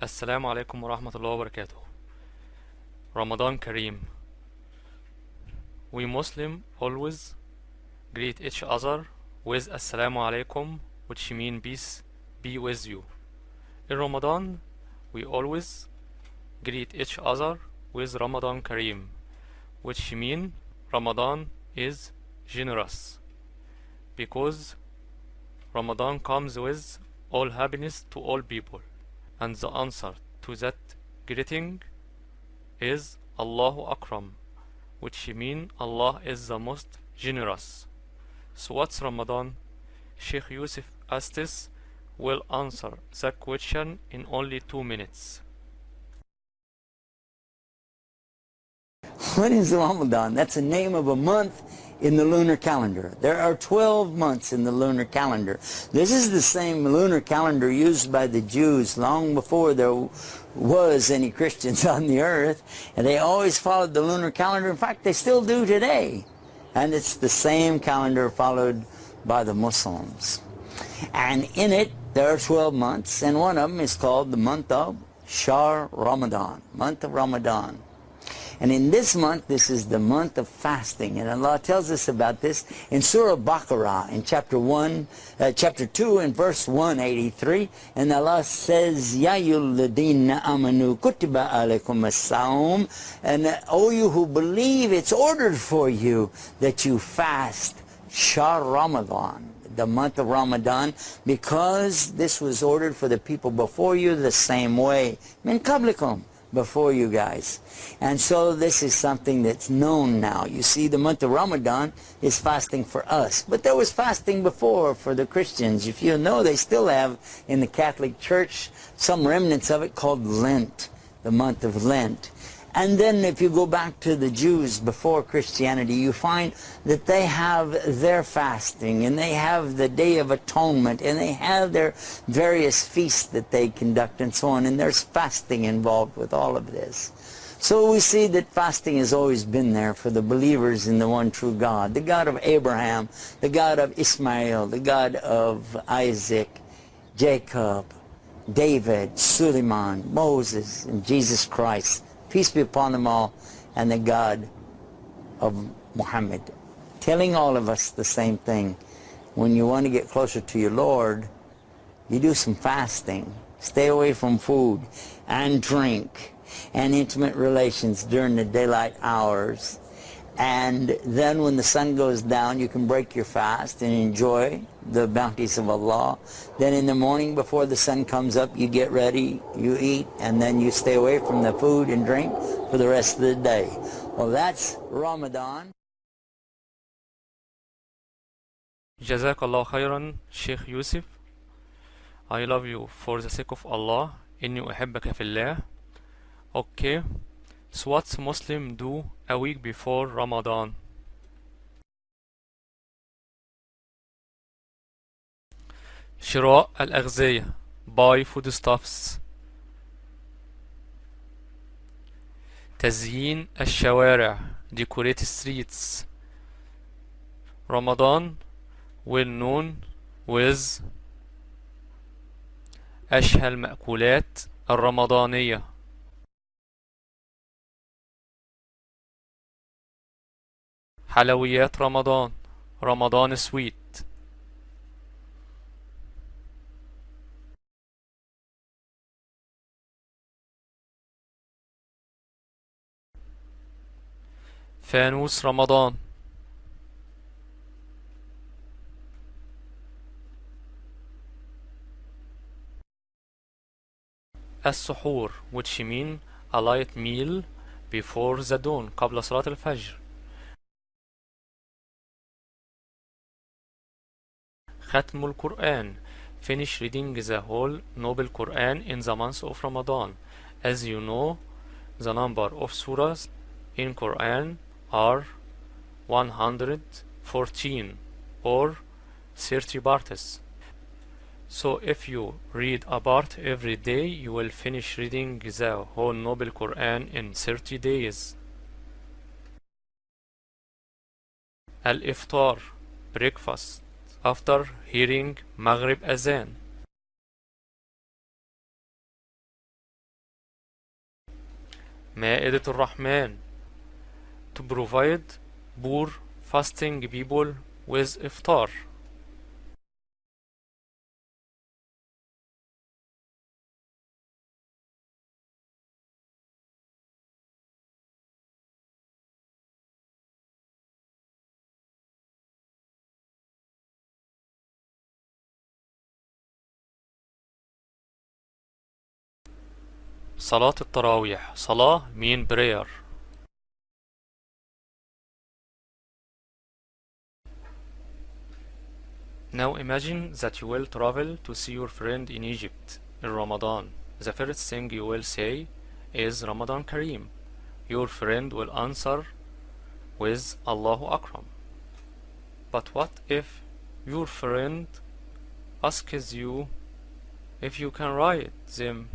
السلام عليكم ورحمة الله وبركاته. Ramadan Kareem. We Muslim always greet each other with Assalamu alaikum, which means peace be with you. In Ramadan, we always greet each other with Ramadan Kareem, which means Ramadan is generous, because Ramadan comes with all happiness to all people. And the answer to that greeting is Allahu Akram, which means Allah is the most generous. So what's Ramadan? Sheikh Yusuf Estes will answer that question in only 2 minutes. What is Ramadan? That's the name of a month in the lunar calendar. There are 12 months in the lunar calendar. This is the same lunar calendar used by the Jews long before there was any Christians on the earth, and they always followed the lunar calendar. In fact, they still do today. And it's the same calendar followed by the Muslims. And in it, there are 12 months, and one of them is called the month of Shahr Ramadan, month of Ramadan. And in this month, this is the month of fasting. And Allah tells us about this in Surah Baqarah in chapter 2 and verse 183. And Allah says, Ya ayyuhalladhina amanu kutiba alaykum as-sawm. And O you who believe, it's ordered for you that you fast Shahr Ramadan, the month of Ramadan, because this was ordered for the people before you the same way. Min qablikum, before you guys. And so this is something that's known now. You see, the month of Ramadan is fasting for us. But there was fasting before for the Christians. If you know, they still have in the Catholic Church some remnants of it called Lent, the month of Lent. And then if you go back to the Jews before Christianity, you find that they have their fasting, and they have the Day of Atonement, and they have their various feasts that they conduct and so on, and there's fasting involved with all of this. So we see that fasting has always been there for the believers in the one true God, the God of Abraham, the God of Ismail, the God of Isaac, Jacob, David, Suleiman, Moses, and Jesus Christ. Peace be upon them all, and the God of Muhammad. Telling all of us the same thing. When you want to get closer to your Lord, you do some fasting. Stay away from food and drink and intimate relations during the daylight hours. And then when the sun goes down, you can break your fast and enjoy the bounties of Allah. Then in the morning before the sun comes up, you get ready, you eat, and then you stay away from the food and drink for the rest of the day. Well, that's Ramadan. جزاك الله خيرا شيخ يوسف. I love you for the sake of Allah. إني أحبك في الله. Okay. So what's Muslim do a week before Ramadan? شراء الأغذية, buy foodstuffs. تزيين الشوارع, decorate streets. Ramadan well known with أشهى المأكولات الرمضانية. حلويات رمضان, Ramadan Sweet. فانوس رمضان. السحور, which mean a light meal before the dawn, قبل صلاة الفجر. ختم القرآن, finish reading the whole noble Quran in the month of Ramadan. As you know, the number of surahs in Quran are 114 or 30 parts. So if you read a part every day, you will finish reading the whole noble Quran in 30 days. الإفطار, breakfast, after hearing Maghrib Azan. مائدة الرحمن to provide poor fasting people with iftar. صلاة التراويح صلاة mean prayer. Now imagine that you will travel to see your friend in Egypt in Ramadan. The first thing you will say is Ramadan Kareem. Your friend will answer with Allahu Akram. But what if your friend asks you if you can write them?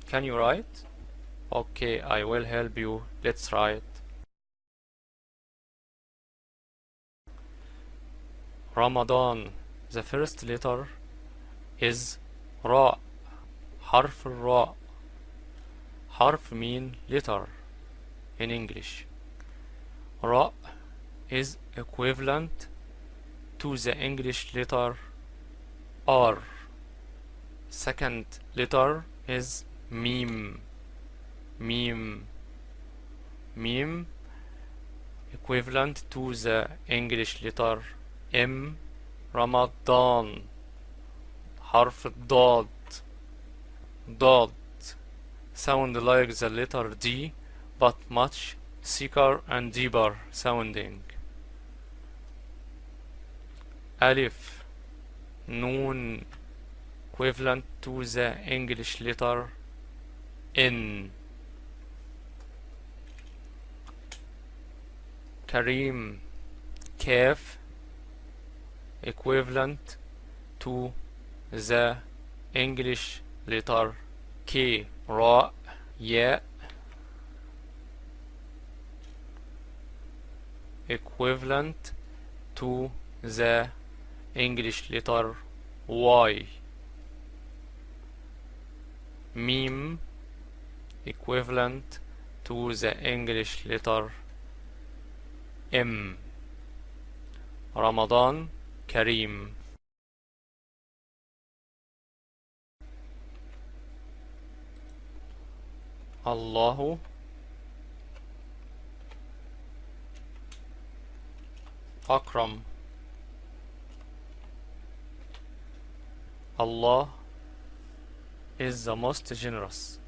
Can you write? Okay, I will help you. Let's write. Ramadan. The first letter is Ra. حرف الراء. حرف mean letter in English. Ra is equivalent to the English letter R. Second letter is Mim. Mim. Mim equivalent to the English letter M. Ramadan. حرف الضاد. ضاد sound like the letter D but much thicker and deeper sounding. Alif. Noon equivalent to the English letter N. Kareem. Kaf equivalent to the English letter K. Ra. Ya equivalent to the English letter Y. Mim equivalent to the English letter M. Ramadan Kareem. الله أكرم. Allah is the most generous.